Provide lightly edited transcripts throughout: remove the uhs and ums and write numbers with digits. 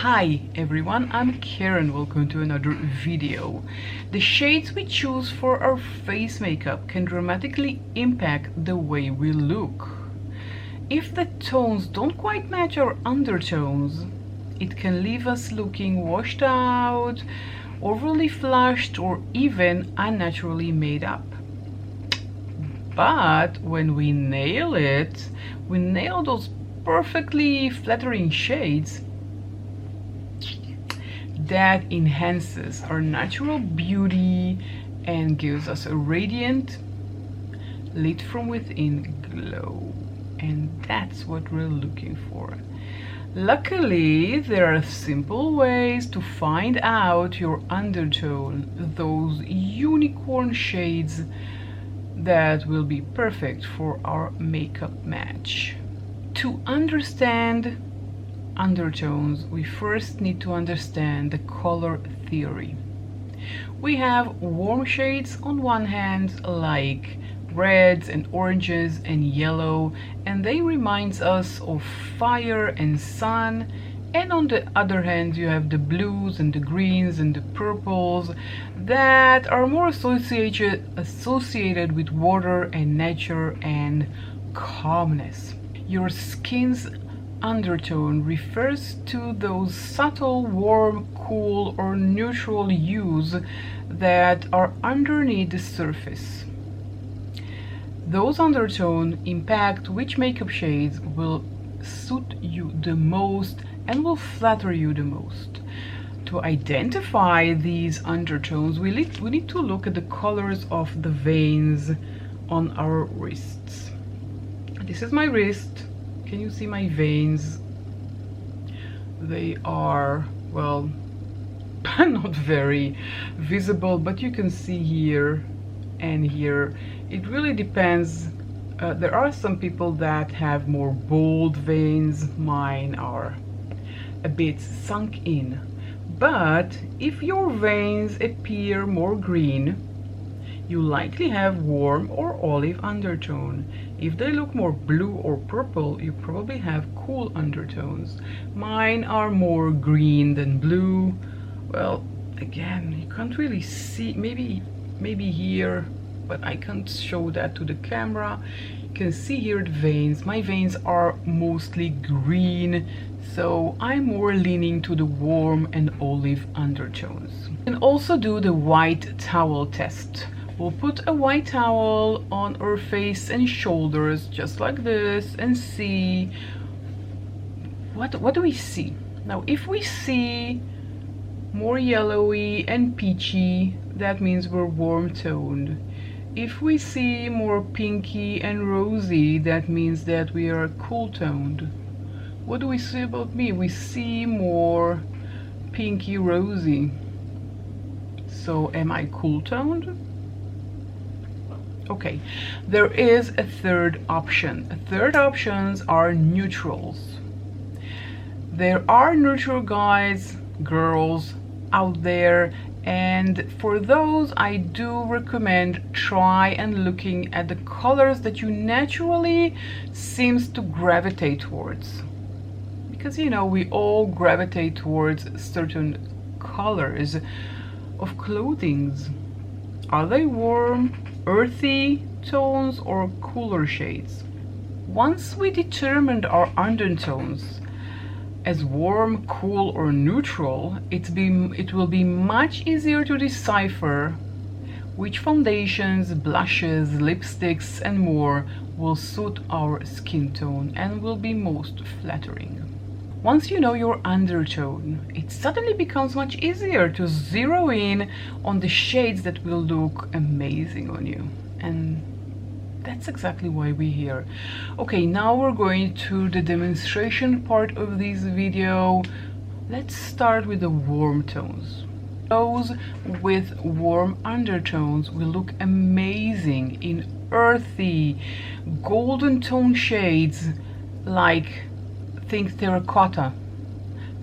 Hi everyone, I'm Karen. Welcome to another video. The shades we choose for our face makeup can dramatically impact the way we look. If the tones don't quite match our undertones, it can leave us looking washed out, overly flushed, or even unnaturally made up. But when we nail it, we nail those perfectly flattering shades, that enhances our natural beauty and gives us a radiant, lit from within glow. And that's what we're looking for. Luckily, there are simple ways to find out your undertone, those unicorn shades that will be perfect for our makeup match. To understand undertones, we first need to understand the color theory. We have warm shades on one hand, like reds and oranges and yellow, and they remind us of fire and sun. And on the other hand, you have the blues and the greens and the purples that are more associated with water and nature and calmness. Your skin's undertone refers to those subtle, warm, cool, or neutral hues that are underneath the surface. Those undertones impact which makeup shades will suit you the most and will flatter you the most. To identify these undertones, we need to look at the colors of the veins on our wrists. This is my wrist. Can you see my veins? They are, well, not very visible, but you can see here and here. It really depends. There are some people that have more bold veins. Mine are a bit sunk in. But if your veins appear more green, you likely have warm or olive undertone. If they look more blue or purple, you probably have cool undertones. Mine are more green than blue. Well, again, you can't really see, maybe here, but I can't show that to the camera. You can see here the veins. My veins are mostly green, so I'm more leaning to the warm and olive undertones. You can also do the white towel test. We'll put a white towel on our face and shoulders just like this and see what do we see. Now if we see more yellowy and peachy, that means we're warm toned. If we see more pinky and rosy, that means that we are cool toned. What do we see about me? We see more pinky rosy. So am I cool toned? Okay, there is a third option. Third options are neutrals. There are neutral guys, girls out there, and for those I do recommend try and looking at the colors that you naturally seems to gravitate towards. Because you know, we all gravitate towards certain colors of clothing. Are they warm, earthy tones or cooler shades? Once we determined our undertones as warm, cool or neutral, it will be much easier to decipher which foundations, blushes, lipsticks and more will suit our skin tone and will be most flattering. Once you know your undertone, it suddenly becomes much easier to zero in on the shades that will look amazing on you. And that's exactly why we're here. Okay, now we're going to the demonstration part of this video. Let's start with the warm tones. Those with warm undertones will look amazing in earthy, golden tone shades like think terracotta,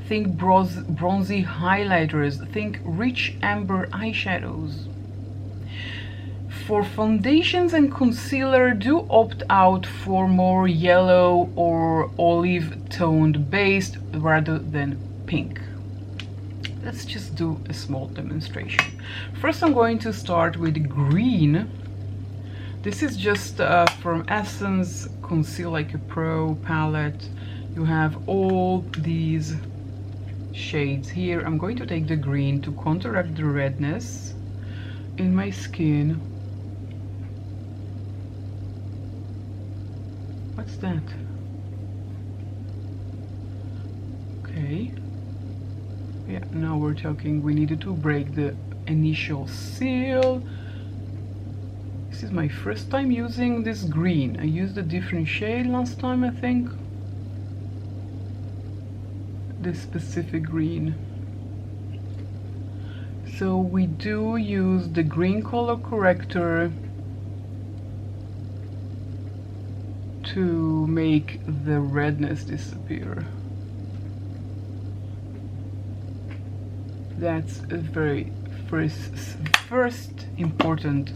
think bronzy highlighters, think rich amber eyeshadows. For foundations and concealer, do opt out for more yellow or olive toned base rather than pink. let's just do a small demonstration. First, I'm going to start with green. This is just from Essence Conceal Like a Pro palette. You have all these shades here. I'm going to take the green to counteract the redness in my skin. What's that? Okay. Yeah, now we're talking. We needed to break the initial seal. This is my first time using this green. I used a different shade last time, I think. This specific green. So we do use the green color corrector to make the redness disappear. That's a very first important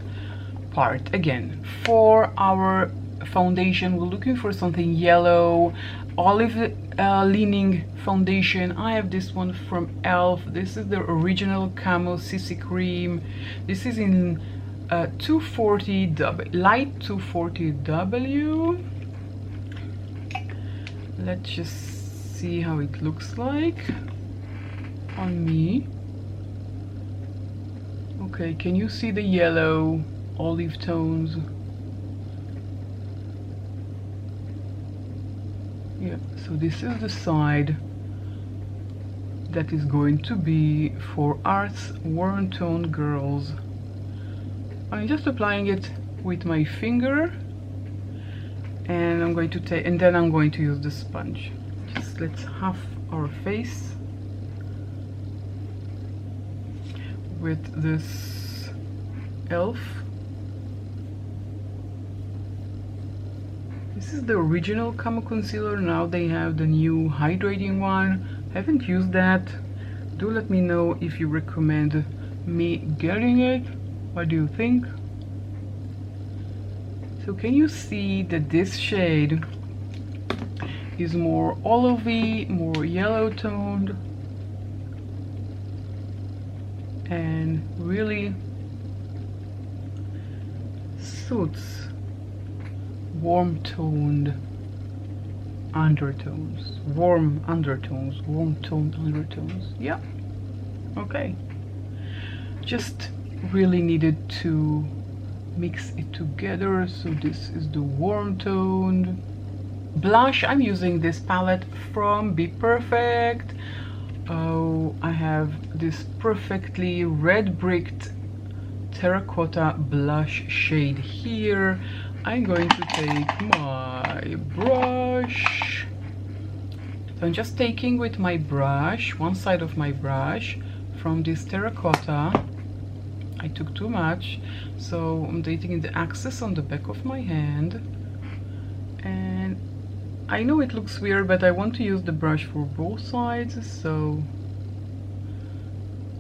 part. Again, for our foundation, we're looking for something yellow, olive leaning foundation. I have this one from e.l.f. This is the original Camo CC Cream. This is in 240W, light 240W. Let's just see how it looks like on me. Okay, can you see the yellow olive tones? Yeah, so this is the side that is going to be for Art's warm tone girls. I'm just applying it with my finger, and I'm going to take, and then I'm going to use the sponge. Just let's half our face with this e.l.f. This is the original Camo concealer. Now they have the new hydrating one. Haven't used that. Do let me know if you recommend me getting it. What do you think? So can you see that this shade is more olivey, more yellow toned, and really suits warm toned undertones, warm toned undertones. Yeah, okay. Just really needed to mix it together. So this is the warm toned blush. I'm using this palette from Be Perfect. Oh, I have this perfectly red bricked terracotta blush shade here. I'm going to take my brush. So I'm just taking with my brush, one side of my brush from this terracotta. I took too much, so I'm taking the axis on the back of my hand. And I know it looks weird, but I want to use the brush for both sides. So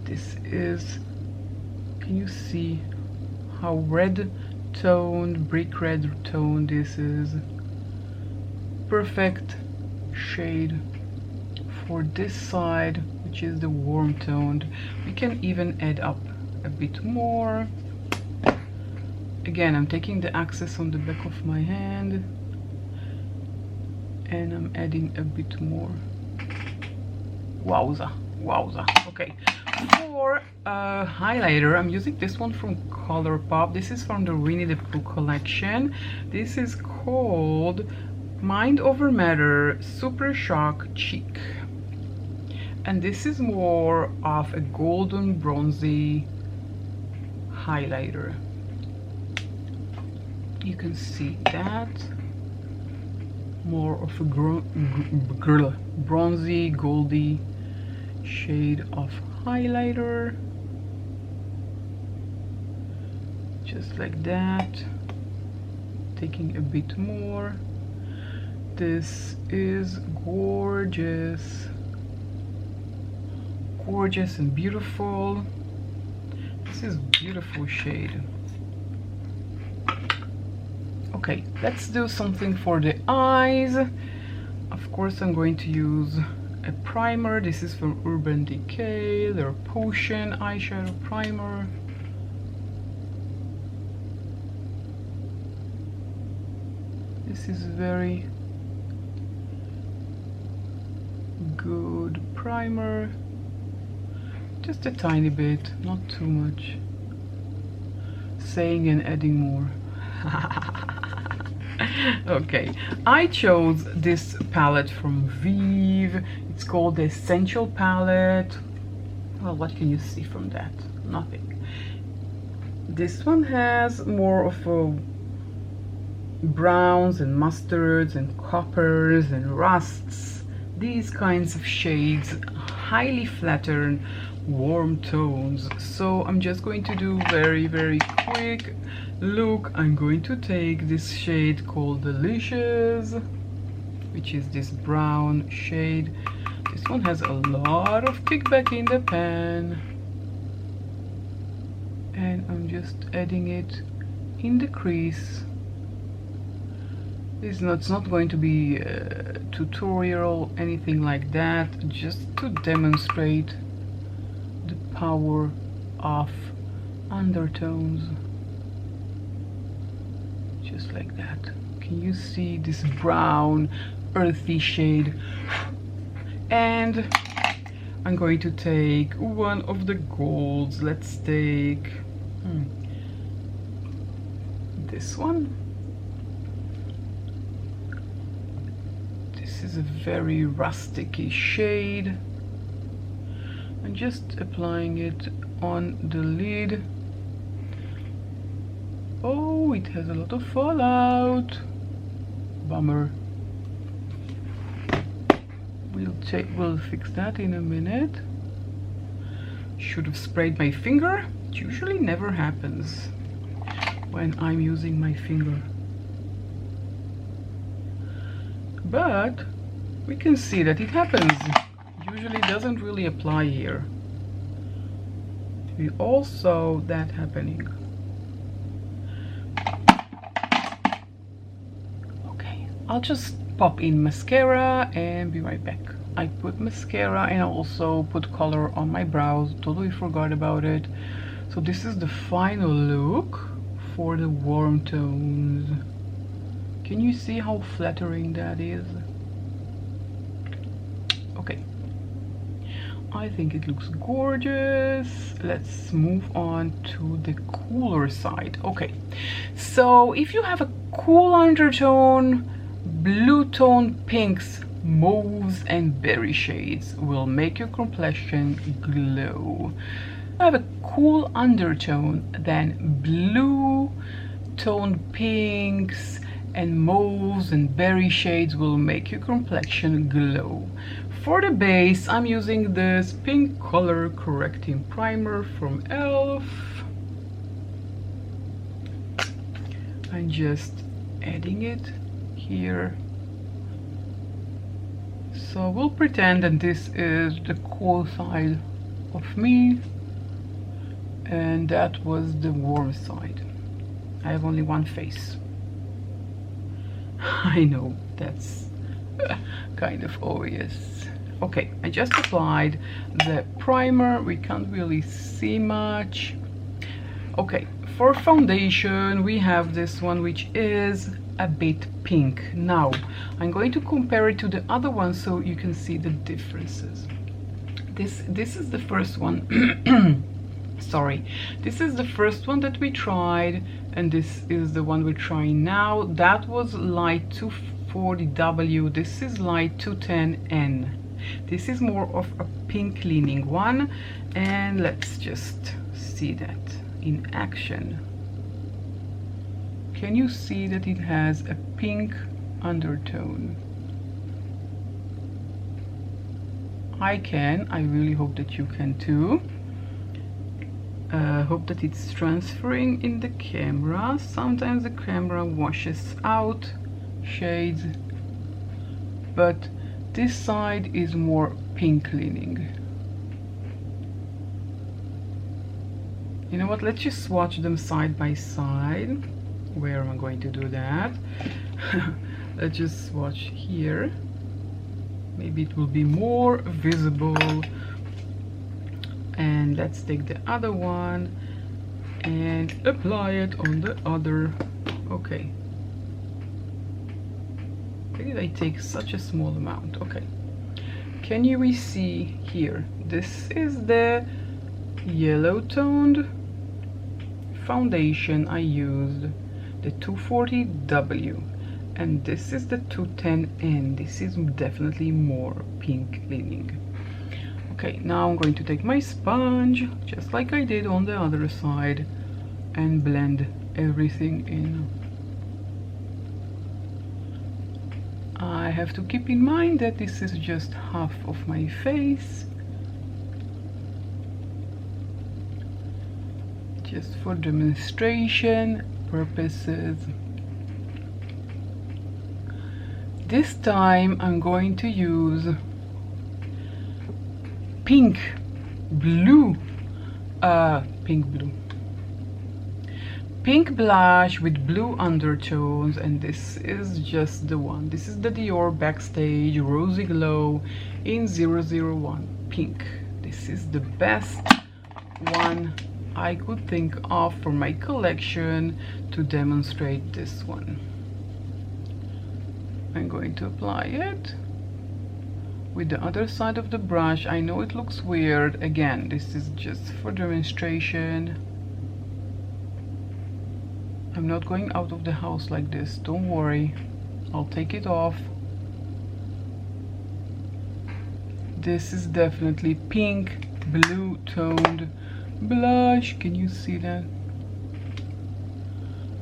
this is, can you see how red toned, brick red tone this is? Perfect shade for this side, which is the warm toned. We can even add up a bit more. Again, I'm taking the axis on the back of my hand and I'm adding a bit more. Wowza, wowza. Okay, for highlighter, I'm using this one from ColourPop. This is from the Winnie the Pooh collection. This is called Mind Over Matter Super Shock Cheek, and this is more of a golden bronzy highlighter. You can see that, more of a bronzy goldy shade of highlighter, just like that. Taking a bit more. This is gorgeous, gorgeous and beautiful. This is beautiful shade. Okay, let's do something for the eyes. Of course, I'm going to use a primer. This is from Urban Decay, their Potion eyeshadow primer. This is very good primer. Just a tiny bit, not too much. Saying and adding more. Okay, I chose this palette from Vive. It's called the Essential Palette. Well, what can you see from that? Nothing. This one has more of a browns and mustards and coppers and rusts. These kinds of shades, highly flattering, warm tones. So I'm just going to do very quick look. I'm going to take this shade called Delicious, which is this brown shade. This one has a lot of kickback in the pan, and I'm just adding it in the crease. It's not going to be a tutorial, anything like that, just to demonstrate the power of undertones. Just like that. Can you see this brown, earthy shade? And I'm going to take one of the golds. Let's take this one. This is a very rusticy shade. I'm just applying it on the lid. Oh, it has a lot of fallout. Bummer. We'll fix that in a minute. Should have sprayed my finger. It usually never happens when I'm using my finger. But we can see that it happens. Usually doesn't really apply here. We all saw that happening. Okay, I'll just pop in mascara and be right back. I put mascara and I also put color on my brows. Totally forgot about it. So this is the final look for the warm tones. Can you see how flattering that is? Okay, I think it looks gorgeous. Let's move on to the cooler side. Okay, so if you have a cool undertone, blue tone pinks, mauves and berry shades will make your complexion glow. If you have a cool undertone, then blue toned pinks and mauves and berry shades will make your complexion glow. For the base, I'm using this pink color correcting primer from e.l.f. I'm just adding it here. So we'll pretend that this is the cool side of me and that was the warm side. I have only one face. I know, that's kind of obvious. Okay, I just applied the primer. We can't really see much. Okay, for foundation we have this one, which is a bit pink. Now I'm going to compare it to the other one so you can see the differences. This is the first one. Sorry, this is the first one that we tried, and this is the one we're trying now. That was light 240W. This is light 210N. This is more of a pink leaning one, and let's just see that in action. Can you see that it has a pink undertone? I can. I really hope that you can too. Hope that it's transferring in the camera. Sometimes the camera washes out shades, but this side is more pink leaning. You know what, let's just swatch them side by side. Where am I going to do that? Let's just swatch here. maybe it will be more visible. And let's take the other one and apply it on the other. Okay, why did I take such a small amount? Okay, can you see here, this is the yellow toned foundation I used, the 240W, and this is the 210N. This is definitely more pink leaning. Okay, now I'm going to take my sponge, just like I did on the other side, and blend everything in. I have to keep in mind that this is just half of my face, just for demonstration purposes. This time I'm going to use pink blue blush with blue undertones, and this is just the one. This is the Dior Backstage Rosy Glow in 001 pink. This is the best one I could think of for my collection to demonstrate this one. I'm going to apply it with the other side of the brush. I know it looks weird. Again, this is just for demonstration. I'm not going out of the house like this, don't worry. I'll take it off. This is definitely pink, blue toned blush. Can you see that?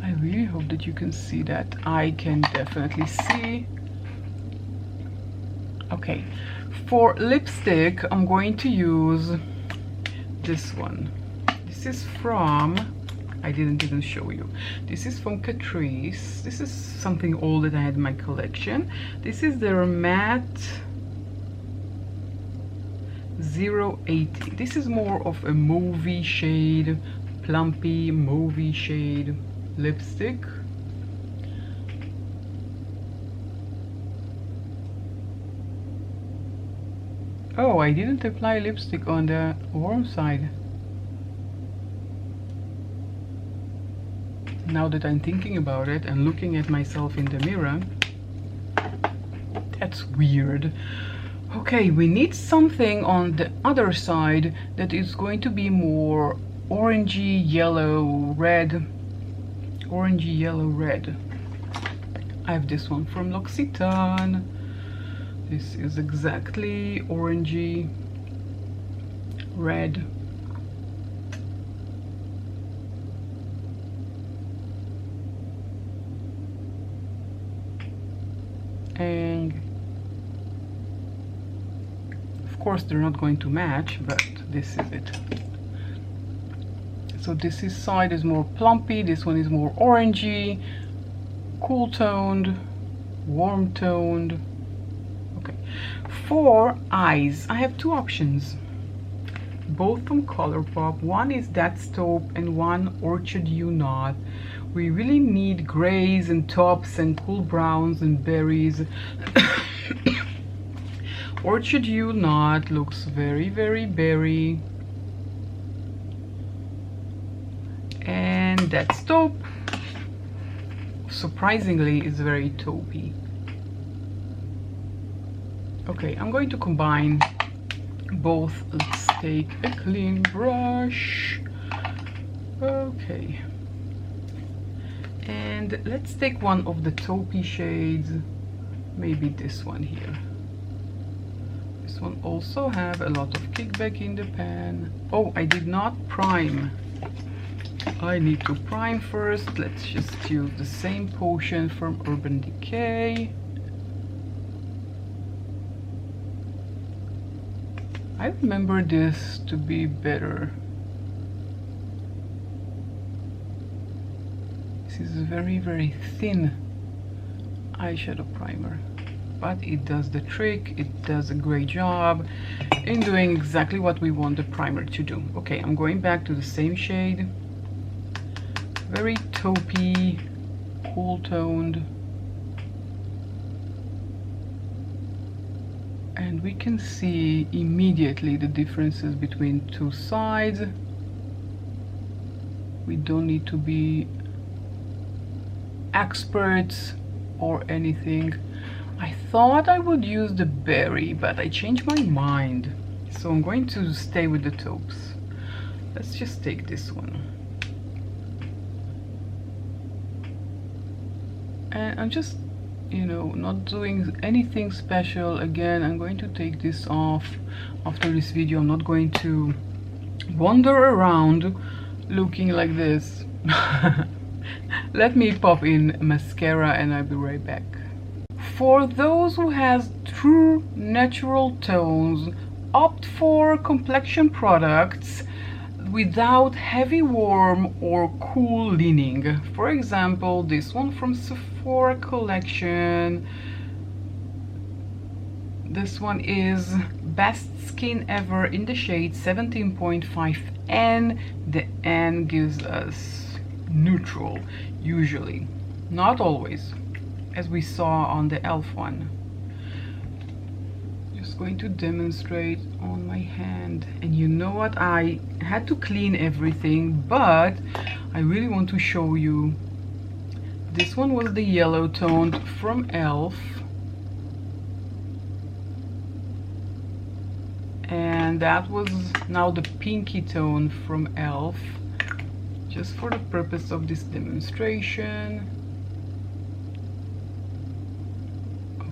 I really hope that you can see that. I can definitely see. Okay, for lipstick I'm going to use this one. This is from, I didn't even show you. This is from Catrice. This is something old that I had in my collection. This is their matte 080. This is more of a mauvey shade, plumpy mauvey shade lipstick. Oh, I didn't apply lipstick on the warm side. Now that I'm thinking about it and looking at myself in the mirror, that's weird. Okay, we need something on the other side that is going to be more orangey yellow red. Orangey yellow red. I have this one from L'Occitane. This is exactly orangey red. And of course they're not going to match, but this is it. So this side is more plumpy, this one is more orangey, cool toned, warm toned. Okay, for eyes I have two options, both from Colourpop. One is That's Taupe and one Orchard You Not. We really need grays and taupe and cool browns and berries. Orchard You Not looks very, very berry. And That's Taupe, surprisingly, is very taupey. Okay, I'm going to combine both. Let's take a clean brush. Okay. And let's take one of the taupey shades, maybe this one here. This one also have a lot of kickback in the pan. Oh, I did not prime. I need to prime first. Let's just use the same potion from Urban Decay. I remember this to be better. This is a very, very thin eyeshadow primer, but it does the trick. It does a great job in doing exactly what we want the primer to do. Okay, I'm going back to the same shade. Very taupey, cool toned. and we can see immediately the differences between two sides. We don't need to be experts or anything. I thought I would use the berry, but I changed my mind, so I'm going to stay with the taupes. Let's just take this one, and I'm just, you know, not doing anything special. Again, I'm going to take this off after this video. I'm not going to wander around looking like this. Let me pop in mascara and I'll be right back. For those who has true natural tones, opt for complexion products without heavy warm or cool leaning. For example, this one from Sephora collection. This one is Best Skin Ever in the shade 17.5N. The N gives us neutral, usually, not always, as we saw on the e.l.f. one. Just going to demonstrate on my hand, and you know what, I had to clean everything, but I really want to show you. This one was the yellow toned from e.l.f. and that was now the pinky tone from e.l.f. just for the purpose of this demonstration.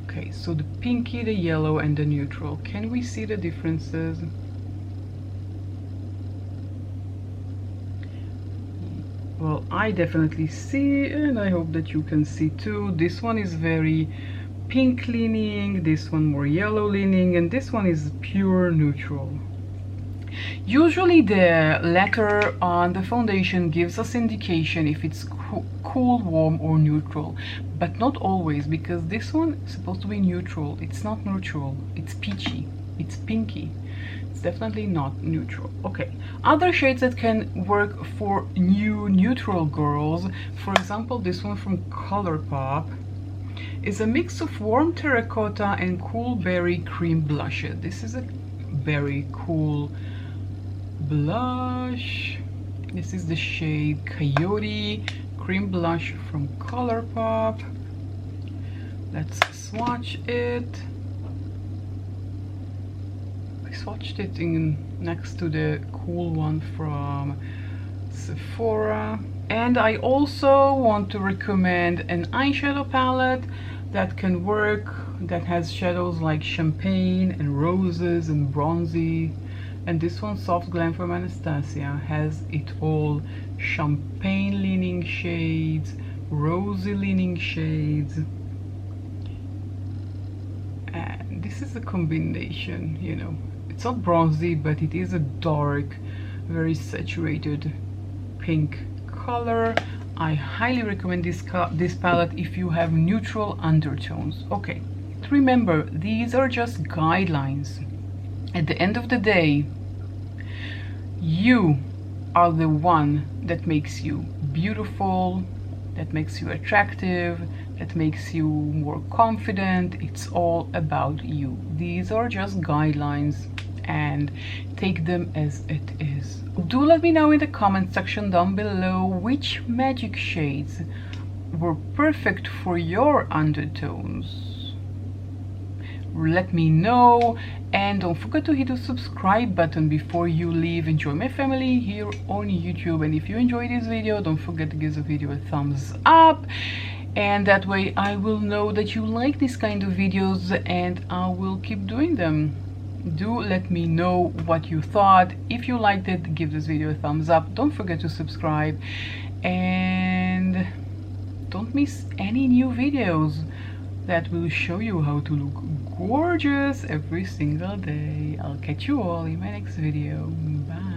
Okay, so the pinky, the yellow, and the neutral. Can we see the differences? Well, I definitely see, and I hope that you can see too. This one is very pink leaning, this one more yellow leaning, and this one is pure neutral. Usually the letter on the foundation gives us indication if it's cool, warm, or neutral, but not always, because this one is supposed to be neutral. It's not neutral, it's peachy, it's pinky. It's definitely not neutral. Okay, other shades that can work for new neutral girls, for example, this one from ColourPop is a mix of warm terracotta and cool berry cream blushes. This is a very cool blush. This is the shade Coyote cream blush from ColourPop. Let's swatch it. I swatched it in next to the cool one from Sephora. And I also want to recommend an eyeshadow palette that can work, that has shadows like champagne and roses and bronzy. And this one, Soft Glam from Anastasia, has it all. Champagne leaning shades, rosy leaning shades. And this is a combination, you know. It's not bronzy, but it is a dark, very saturated pink color. I highly recommend this palette if you have neutral undertones. Okay, remember, these are just guidelines. At the end of the day, you are the one that makes you beautiful, that makes you attractive, that makes you more confident. It's all about you. These are just guidelines, and take them as it is. Do let me know in the comment section down below which magic shades were perfect for your undertones. Let me know, and don't forget to hit the subscribe button before you leave. Enjoy my family here on YouTube, and if you enjoyed this video, don't forget to give the video a thumbs up, and that way I will know that you like this kind of videos and I will keep doing them. Do let me know what you thought. If you liked it, give this video a thumbs up. Don't forget to subscribe, and don't miss any new videos that will show you how to look gorgeous every single day. I'll catch you all in my next video. Bye.